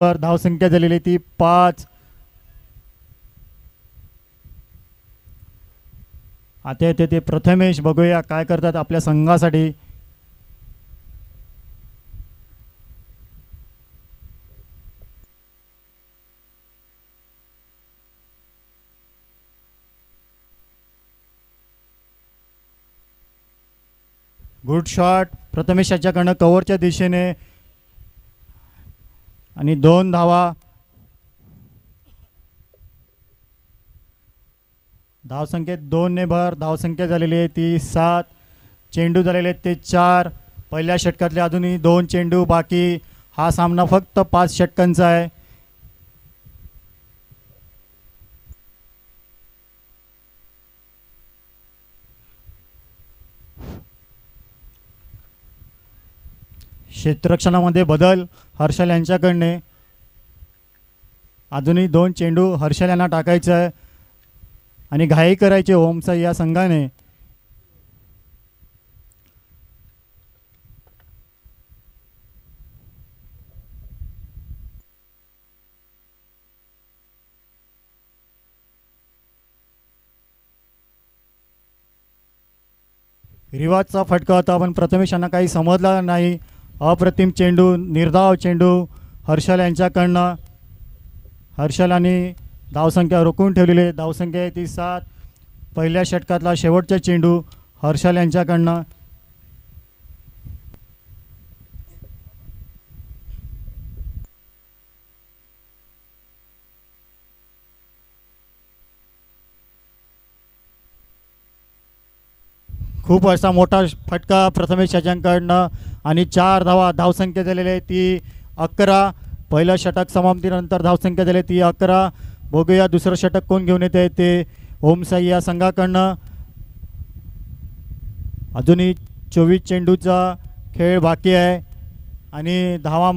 धावसंख्या झालेली ती 5. आता येते ते प्रथमेश, बघूया काय करतात आपल्या संघासाठी. गुड शॉट प्रथमेश याच्याकडनं कव्हरच्या दिशेने आणि 2 धावा. धावसंख्येत 2 ने भर. धावसंख्या झालेली आहे ती 7. चेंडू झालेले आहेत ते 4. पहिल्या षटकातले अजूनही 2 चेंडू बाकी. हा सामना फक्त 5 षटकांचा आहे. क्षेत्ररक्षणामध्ये बदल हर्षल यांच्याकडने. अजूनही 2 चेंडू हर्षल यांना टाकायचं आहे आणि घाई करायची ओमसाई या संघाने. रिवाजचा फटका होता पण प्रथमेश यांना काही समजला नाही. अप्रतिम चेंडू, निर्धाव चेंडू हर्षल यांच्याकडनं. हर्षलाने धावसंख्या रोखून ठेवलेली आहे. धावसंख्या आहे ती 7. पहिल्या षटकातला शेवटचा चेंडू हर्षल यांच्याकडनं. खूप असा मोठा फटका प्रथमेश यांच्याकडनं आणि 4 धावा. धावसंख्या झालेली आहे ती 11. पहिलं षटक समाप्तीनंतर धावसंख्या झाली ती 11. बघूया दुसरं षटक कोण घेऊन येते ते ओमसाई या संघाकडनं. अजूनही 24 चेंडूचा खेळ बाकी आहे आणि धावा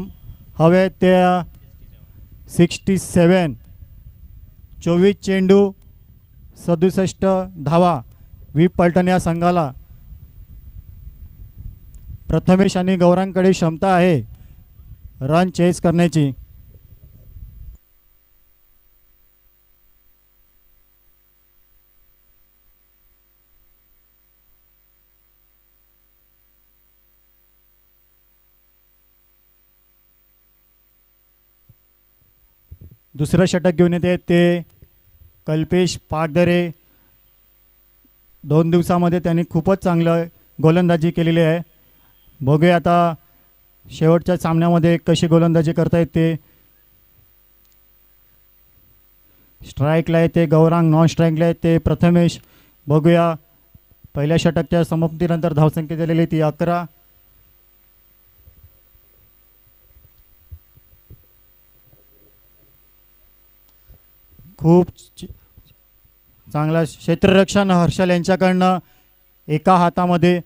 हवे ते 67. 24 चेंडू 67 धावा. व्ही पलटण या संघाला. प्रथमेश आणि गौरांकडे क्षमता आहे रन चेस करण्याची. दुसरं षटक घेऊन येते ते कल्पेश पागदरे. 2 दिवसामध्ये त्यांनी खूपच चांगलं गोलंदाजी केलेली आहे. बघूया आता शेवटच्या सामन्यामध्ये कशी गोलंदाजी करता येते. स्ट्राईकला येते गौरांग, नॉन स्ट्राईकला येते प्रथमेश. बघूया पहिल्या षटकच्या समाप्तीनंतर धावसंख्या झालेली ती 11. खूप चांगला क्षेत्ररक्षण हर्षल यांच्याकडनं. एका हातामध्ये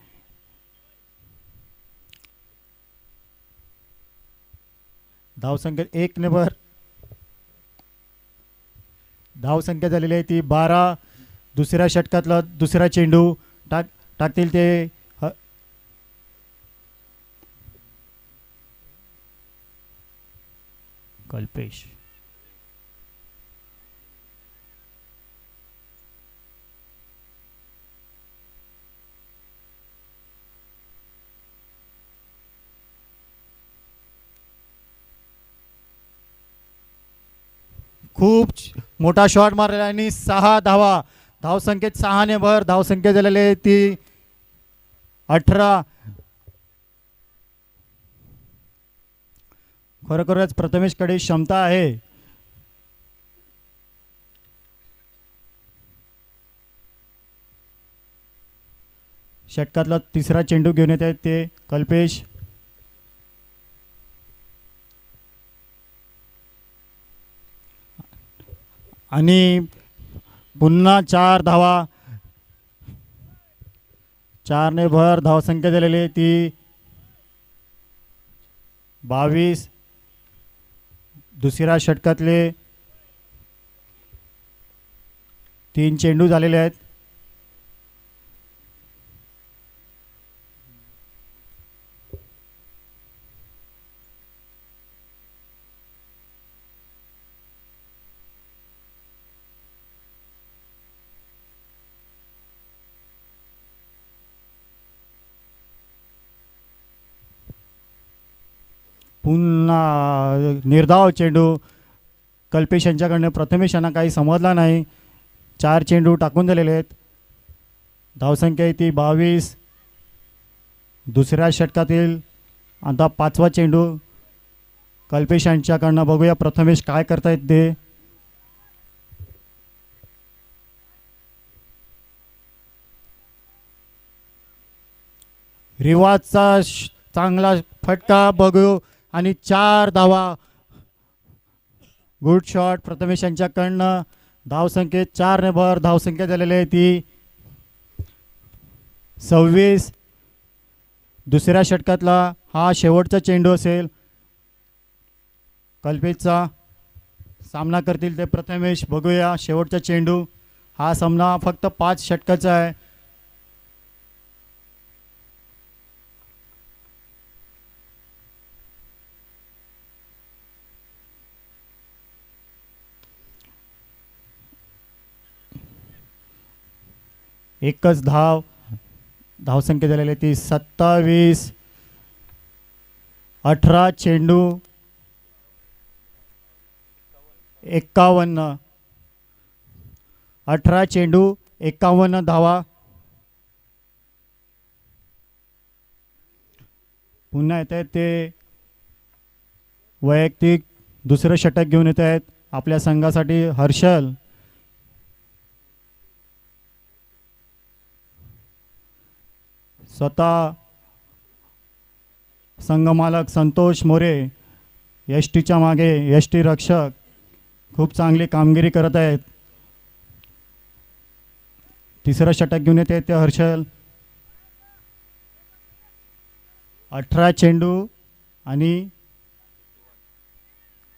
धावसंख्येत 1 ने भर. धावसंख्या झालेली आहे ती 12. दुसऱ्या षटकातला दुसरा चेंडू टाकतील ते कल्पेश. खूप मोठा शॉट मारलेला आणि 6 धावा. धावसंख्येत 6 ने भर. धावसंख्या झालेली आहे ती 18. खरोखरच प्रथमेशकडे क्षमता आहे. षटकातला तिसरा चेंडू घेऊन येत आहेत ते कल्पेश. आणि पुन्हा 4 धावा. 4 ने भर. धावसंख्या झालेली आहे ती 22. दुसऱ्या षटकातले 3 चेंडू झालेले आहेत. पुन्हा निर्धाव चेंडू कल्पेश यांच्याकडनं प्रथमेश यांना काही समजला नाही. 4 चेंडू टाकून दिलेले आहेत. धावसंख्या आहे ती 22. दुसऱ्या षटकातील आता 5वा चेंडू कल्पेश यांच्याकडनं. बघूया प्रथमेश काय करतायत ते. रिवाजचा चांगला फटका बघू आणि 4 धावा. गुड शॉट प्रथमेश यांच्याकडनं. धावसंख्येत 4 ने भर. धावसंख्या झालेली आहे ती 26. दुसऱ्या षटकातला हा शेवटचा चेंडू असेल. कल्पेशचा सामना करतील ते प्रथमेश. बघूया शेवटचा चेंडू. हा सामना फक्त 5 षटकाचा आहे. एकच धाव. धावसंख्या झालेली ती 27. 18 चेंडू 51. 18 चेंडू 51 धावा. पुन्हा येत आहेत ते वैयक्तिक दुसरं षटक घेऊन येत आहेत आपल्या संघासाठी हर्षल. स्वतः संघमालक संतोष मोरे एस टीच्या मागे एस टी रक्षक खूप चांगली कामगिरी करत आहेत. तिसरं षटक घेऊन येते ते हर्षल. 18 चेंडू आणि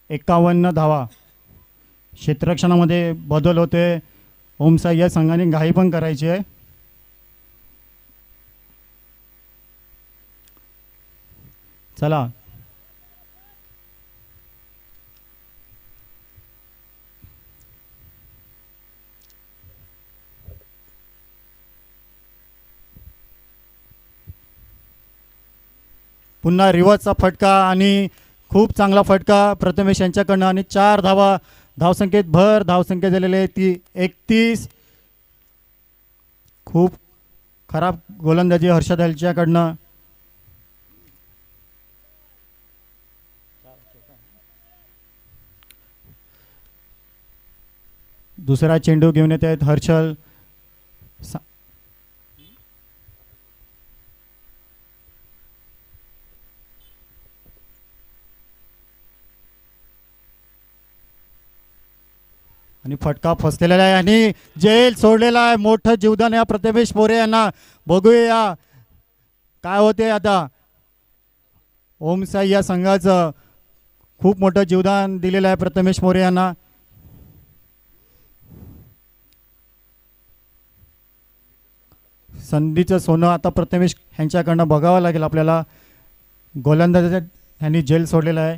51 धावा. क्षेत्ररक्षणामध्ये बदल होते. ओमसाई या संघाने घाई पण करायची आहे. चला पुन्हा रिवर्सचा फटका आणि खूप चांगला फटका प्रथमेश यांच्याकडनं आणि 4 धावा. धावसंख्येत भर. धावसंख्या झालेली आहे ती 31. खूप खराब गोलंदाजी हर्षद यांच्याकडनं. दुसरा चेंडू घेऊन येत आहेत हर्षल. आणि फटका फसलेला आहे आणि जेल सोडलेला आहे. मोठं जीवदान या प्रथमेश मोरे यांना. बघूया काय होते आता. ओमसाई या संघाचं खूप मोठं जीवदान दिलेलं आहे प्रथमेश मोरे यांना. संधीचं सोनं आता प्रथमेश यांच्याकडनं बघावं लागेल आपल्याला. गोलंदाज यांनी जेल सोडलेला आहे.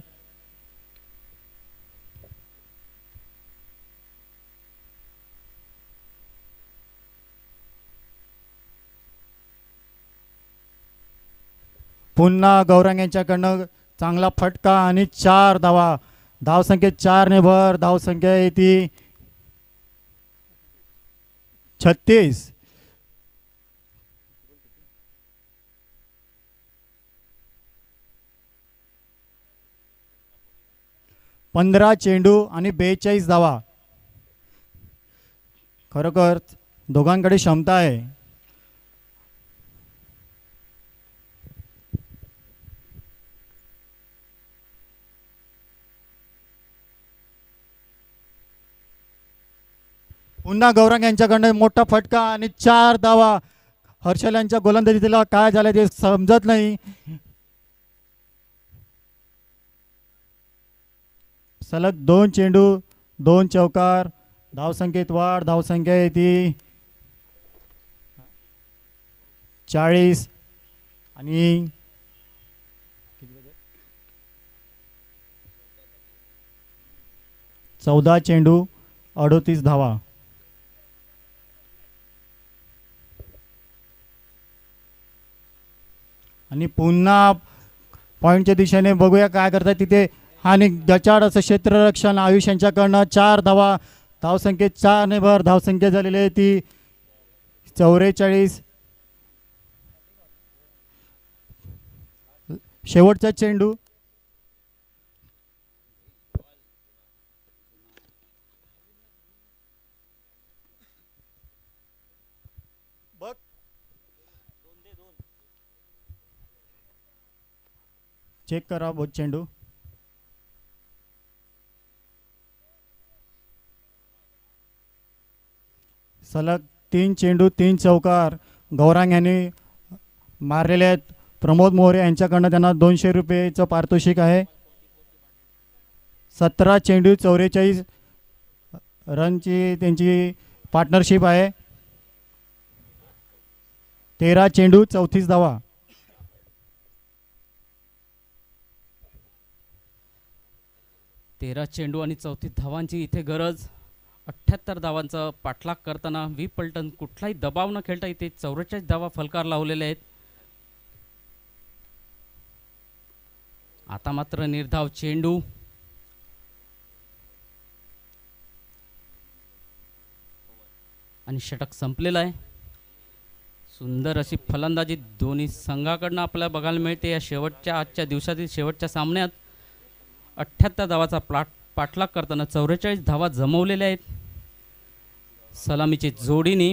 पुन्हा गौरंग यांच्याकडनं चांगला फटका आणि 4 धावा. धावसंख्येत 4 ने भर. धावसंख्या येते 36. 15 चेंडू आणि 42 धावा. खरोखर दोघांकडे क्षमता आहे. पुन्हा गौरंग यांच्याकडनं मोठा फटका आणि 4 धावा. हर्षल यांच्या गोलंदाजीला काय झालं ते समजत नाही. सलग 2 चेंडू 2 चौकार. धावसंख्येत वाढ. धावसंख्या येते 40 आणि 14 चेंडू 38 धावा. आणि पुन्हा पॉईंटच्या दिशेने बघूया काय करतात तिथे. आणि गचाड असं क्षेत्ररक्षण आयुष यांच्याकडनं 4 धावा. धावसंख्येत 4 ने भर धावसंख्या झालेली आहे ती 44. शेवटचा चेंडू. चेक करा बहुत चेंडू. सलग 3 चेंडू 3 चौकार गौरांग यांनी मारलेले आहेत. प्रमोद मोरे यांच्याकडनं त्यांना 200 रुपयेचं पारितोषिक आहे. 17 चेंडू 44 रनची त्यांची पार्टनरशिप आहे. 13 चेंडू 34 धावा. 13 चेंडू आणि 34 धावांची इथे गरज. 78 धावांचा पाठलाग करताना व्ही पलटण कुठलाही दबाव न खेळता इथे 44 धावा फलकार लावलेले आहेत. आता मात्र निर्धाव चेंडू. आणि षटक संपलेलं आहे. सुंदर अशी फलंदाजी दोन्ही संघाकडनं आपल्याला बघायला मिळते या शेवटच्या आजच्या दिवसातील शेवटच्या सामन्यात. 78 धावाचा पाठलाग करताना 44 धावा जमवलेल्या आहेत. सलामीची जोडीने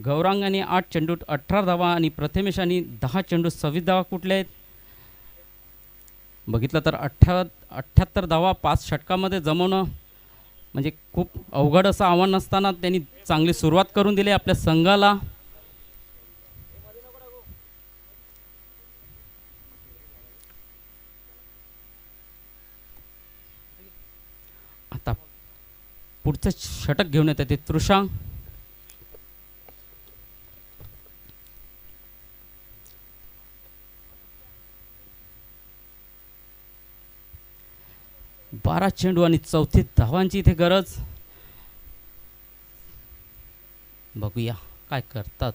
गौरांगाने 8 चेंडूत 18 धावा आणि प्रथमेशाने 10 चेंडूत 26 धावा कुठले आहेत. बघितलं तर 78 धावा 5 षटकामध्ये जमवणं म्हणजे खूप अवघड असं आव्हान असताना त्यांनी चांगली सुरुवात करून दिली आपल्या संघाला. आता पुढचं षटक घेऊन येतात ते तृषा. बारा चेंडू आणि 34 धावांची इथे गरज. बघूया काय करतात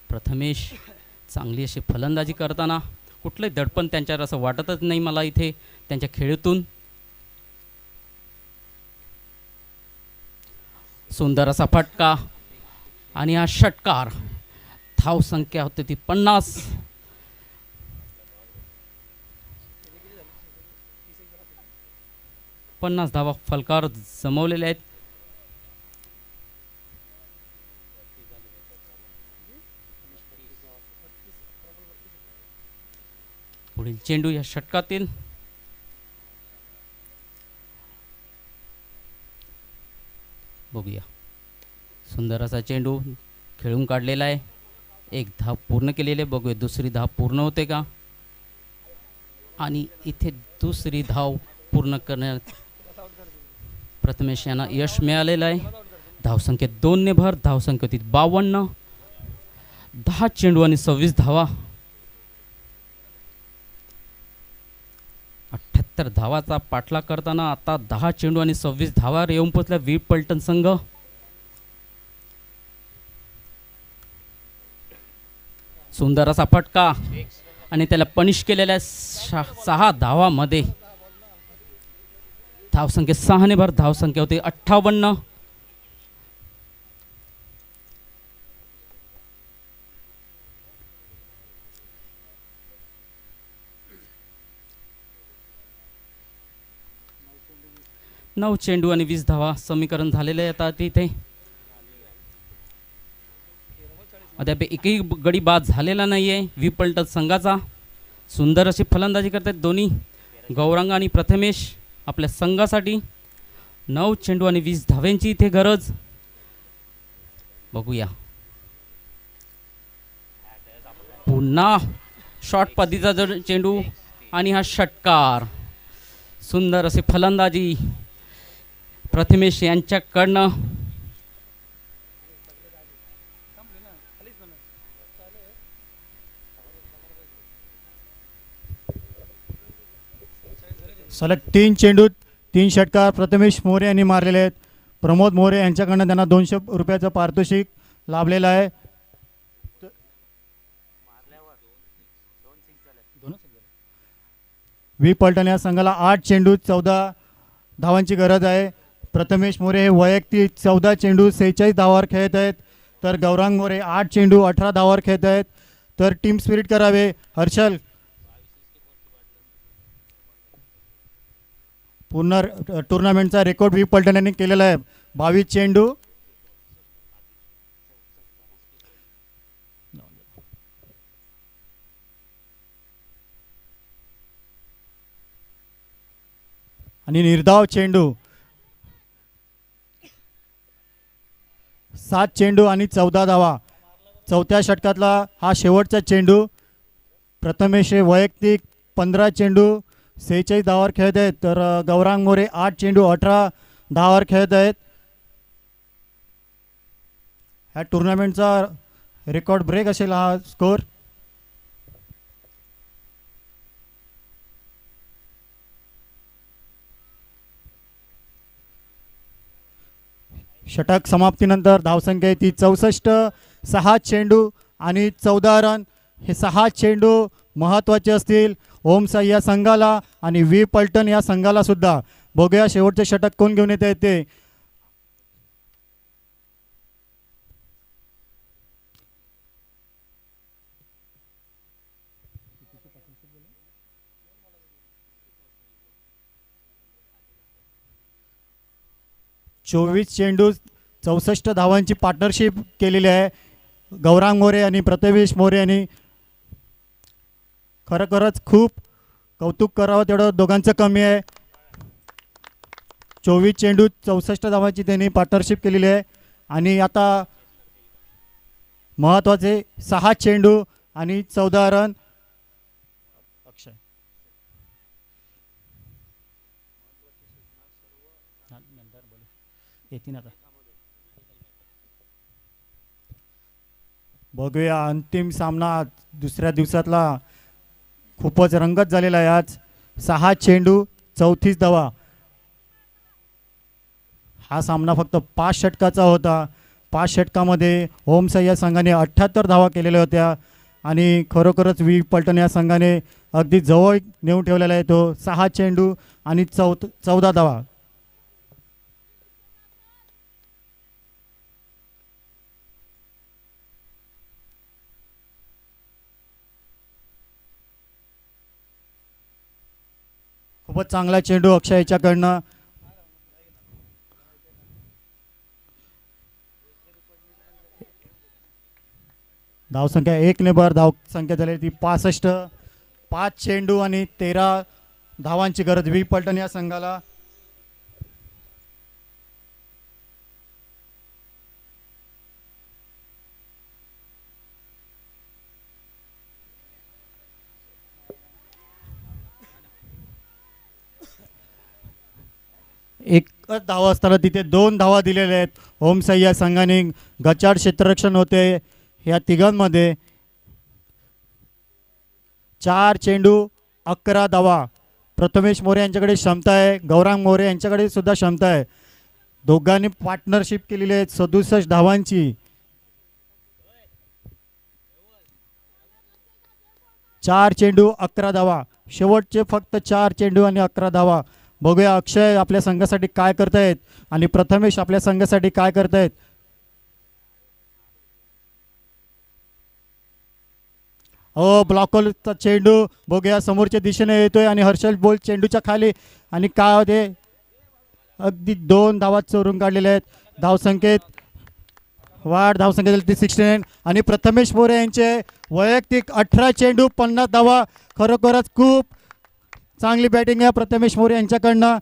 प्रथमेश. चांगली अशी फलंदाजी करताना कुठलंही दडपण त्यांच्यावर असं वाटतच नाही मला इथे त्यांच्या खेळीतून. सुंदर असा फटका आणि हा षटकार. धाव संख्या होती ती 50. धावा फलकार जमवलेले आहेत. पुढील चेंडू या षटकातील. बघूया सुंदर असा चेंडू खेळून काढलेला आहे. एक धाव पूर्ण केलेली आहे. बघूया दुसरी धाव पूर्ण होते का. आणि इथे दुसरी धाव पूर्ण करण्यात प्रथमेश यांना यश मिळालेलं आहे. धावसंख्येत 2 ने भर. धावसंख्या होती 52. 10 चेंडू आणि 26 धावा. 78 धावाचा पाठलाग करताना आता 10 चेंडू आणि 26 धावावर येऊन पोचला व्ही पलटण संघ. सुंदर असा फटका आणि त्याला पनिश केलेल्या 6 धावामध्ये धावसंख्या 6 ने भर. धावसंख्या होती 58. नऊ चेंडू आणि 20 धावा समीकरण झालेले आहे आता तिथे. अद्याप एकही गडी बाद झालेला नाहीये व्ही पलटण संघाचा. सुंदर अशी फलंदाजी करतात दोन्ही गौरांग आणि प्रथमेश आपल्या संघासाठी. 9 चेंडू आणि 20 धाव्यांची इथे गरज. बघूया पुन्हा शॉर्ट पद्धतीचा चेंडू आणि हा षटकार. सुंदर अशी फलंदाजी प्रथमेश यांच्याकडनं. सलग 3 चेंडू 3 षटकार प्रथमेश मोरे यांनी मारलेले आहेत. प्रमोद मोरे यांच्याकडनं त्यांना 200 रुपयाचं पारितोषिक लाभलेलं आहे. व्ही पलटण या संघाला 8 चेंडू 14 धावांची गरज आहे. प्रथमेश मोरे हे वैयक्तिक 14 चेंडू 46 धावावर खेळत आहेत, तर गौरांग मोरे 8 चेंडू 18 धावावर खेळत आहेत. तर टीम स्पिरिट करावे. हर्षल पूर्ण टुर्नामेंटचा रेकॉर्ड व्ही पलटण यांनी केलेला आहे. 22 चेंडू आणि निर्धाव चेंडू 7 चेंडू आणि 14 धावा. चौथ्या षटकातला हा शेवटचा चेंडू. प्रथमेश हे वैयक्तिक 15 चेंडू 46 धावावर खेळत आहेत, तर गौरांग मोरे 8 चेंडू 18 धावावर खेळत आहेत. ह्या टुर्नामेंटचा रेकॉर्ड ब्रेक असेल हा स्कोर. षटक समाप्तीनंतर धावसंख्या ती 64. 6 चेंडू आणि 14 रन. हे 6 चेंडू महत्त्वाचे असतील ओम साई या संघाला आणि व्ही पलटण या संघाला सुद्धा. बघूया शेवटचे षटक कोण घेऊन येत आहे ते. चोवीस चेंडू 64 धावांची पार्टनरशिप केलेली आहे गौरांग मोरे आणि प्रथमेश मोरे यांनी. खरोखरच खूप कौतुक करावं तेवढं दोघांचं कमी आहे. 24 चेंडू 64 धावांची त्यांनी पार्टनरशिप केलेली आहे. आणि आता महत्त्वाचे 6 चेंडू आणि 14 रन. अक्षय येतील आता. बघूया अंतिम सामना दुसऱ्या दिवसातला खूपच रंगत झालेला आहे आज. 6 चेंडू 34 धावा. हा सामना फक्त 5 षटकाचा होता. 5 षटकामध्ये ओम साई या संघाने 78 धावा केलेल्या होत्या आणि खरोखरच व्ही पलटण या संघाने अगदी जवळ नेऊन ठेवलेला आहे तो. 6 चेंडू आणि 14 धावा. खूपच चांगला चेंडू अक्षय याच्याकडनं. धावसंख्या 1 ने भर. धावसंख्या झाली ती 65. 5 चेंडू आणि 13 धावांची गरज व्ही पलटण या संघाला. एकच धावा असताना तिथे 2 धावा दिलेल्या आहेत ओम साई या संघाने. गचाड क्षेत्ररक्षण होते या तिघांमध्ये. 4 चेंडू 11 धावा. प्रथमेश मोरे यांच्याकडे क्षमता आहे, गौरांग मोरे यांच्याकडे सुद्धा क्षमता आहे. दोघांनी पार्टनरशिप केलेली आहे 67 धावांची. 4 चेंडू 11 धावा. शेवटचे फक्त 4 चेंडू आणि 11 धावा. बघूया अक्षय आपल्या संघासाठी काय करतायत आणि प्रथमेश आपल्या संघासाठी काय करतायत. ब्लॉकचा चेंडू बघूया समोरच्या दिशेने येतोय आणि हर्षल बोल चेंडूच्या खाली आणि काय होते अगदी 2 धावा चोरून काढलेल्या आहेत. धावसंख्येत वाढ. धावसंख्या झाली ती 69 आणि प्रथमेश मोरे यांचे वैयक्तिक 18 चेंडू 50 धावा. खरोखरच खूप चांगली बॅटिंग आहे प्रथमेश मोरे यांच्याकडनं.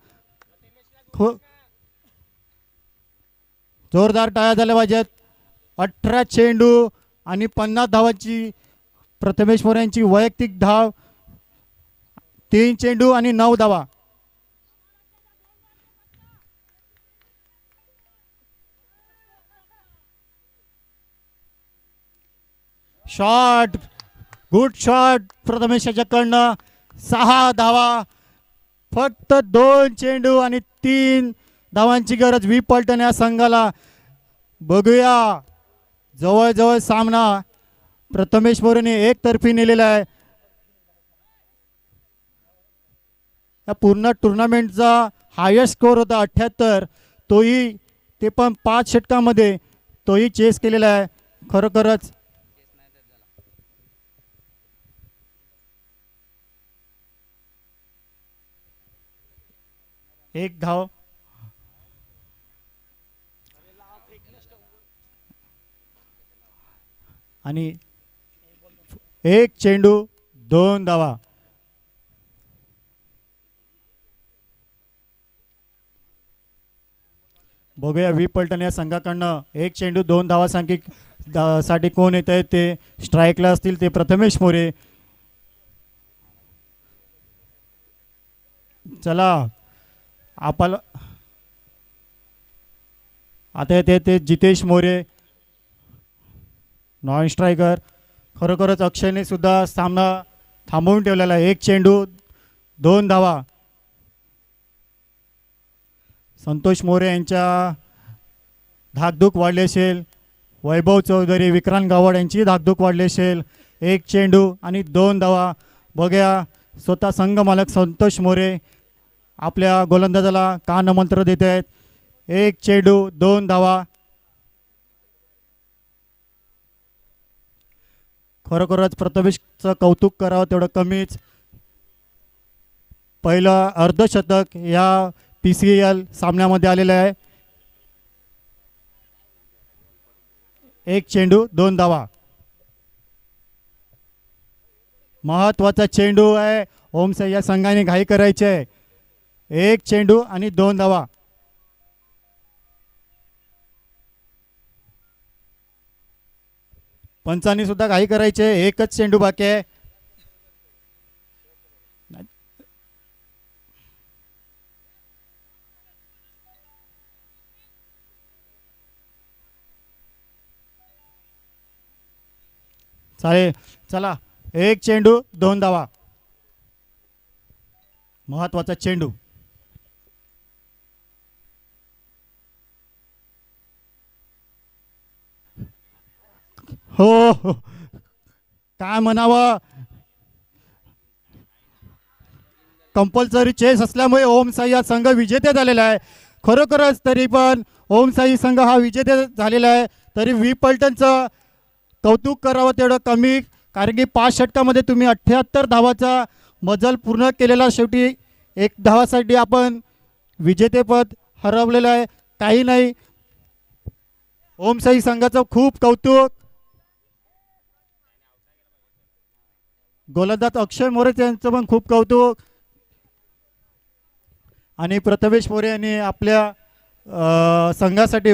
जोरदार टाळ्या झाल्या पाहिजेत. 18 चेंडू आणि 50 धावांची प्रथमेश मोरे यांची वैयक्तिक धाव. 3 चेंडू आणि 9 धावा. शॉट. गुड शॉट प्रथमेश याच्याकडनं. 6 धावा. फक्त 2 चेंडू आणि 3 धावांची गरज व्ही पलटण या संघाला. बघूया जवळजवळ सामना प्रथमेश मोरेने एकतर्फी नेलेला आहे. या पूर्ण टुर्नामेंटचा हायेस्ट स्कोअर होता 78, तोही ते पण 5 षटकामध्ये तोही चेस केलेला आहे. खरोखरच एक धाव आणि एक चेंडू 2 धावा. बघूया व्ही पलटण या संघाकडनं एक चेंडू 2 धावा साठी कोण येत आहे. ते स्ट्राईकला असतील ते प्रथमेश मोरे. चला आपला आता येते ते जितेश मोरे नॉन स्ट्रायकर. खरोखरच अक्षयने सुद्धा सामना थांबवून ठेवलेला आहे. एक चेंडू 2 धावा. संतोष मोरे यांच्या धाकधूक वाढली असेल. वैभव चौधरी विक्रांत गावड यांची धाकधूक वाढली असेल. एक चेंडू आणि 2 धावा. बघूया स्वतः संघ मालक संतोष मोरे आपल्या गोलंदाजाला कानमंत्र देत आहेत. एक चेंडू 2 धावा. खरोखरच प्रथमेशचं कौतुक करावं तेवढं कमीच. पहिलं अर्धशतक या PCL सामन्यामध्ये आलेलं आहे. एक चेंडू 2 धावा. महत्वाचा चेंडू आहे. ओमसाई या संघाने घाई करायची आहे. एक चेंडू आणि 2 धावा. पंचांनी सुद्धा घाई करायचे. एकच चेंडू बाकी आहे. चालेल. चला एक चेंडू 2 धावा. महत्वाचा चेंडू. हो काय म्हणावं. कंपल्सरी चेस असल्यामुळे ओमसाई हा संघ विजेते झालेला आहे. खरोखरच तरी पण ओमसाई संघ हा विजेते झालेला आहे. तरी व्ही पलटणचं कौतुक करावं तेवढं कमी. कारण की 5 षटकामध्ये तुम्ही 78 धावाचा मजल पूर्ण केलेला. शेवटी 1 धावासाठी आपण विजेतेपद हरवलेलं आहे. काही नाही. ओमसाई संघाचं खूप कौतुक. गोलंदाज अक्षय मोरे यांचं पण खूप कौतुक. आणि प्रथमेश मोरे यांनी आपल्या संघासाठी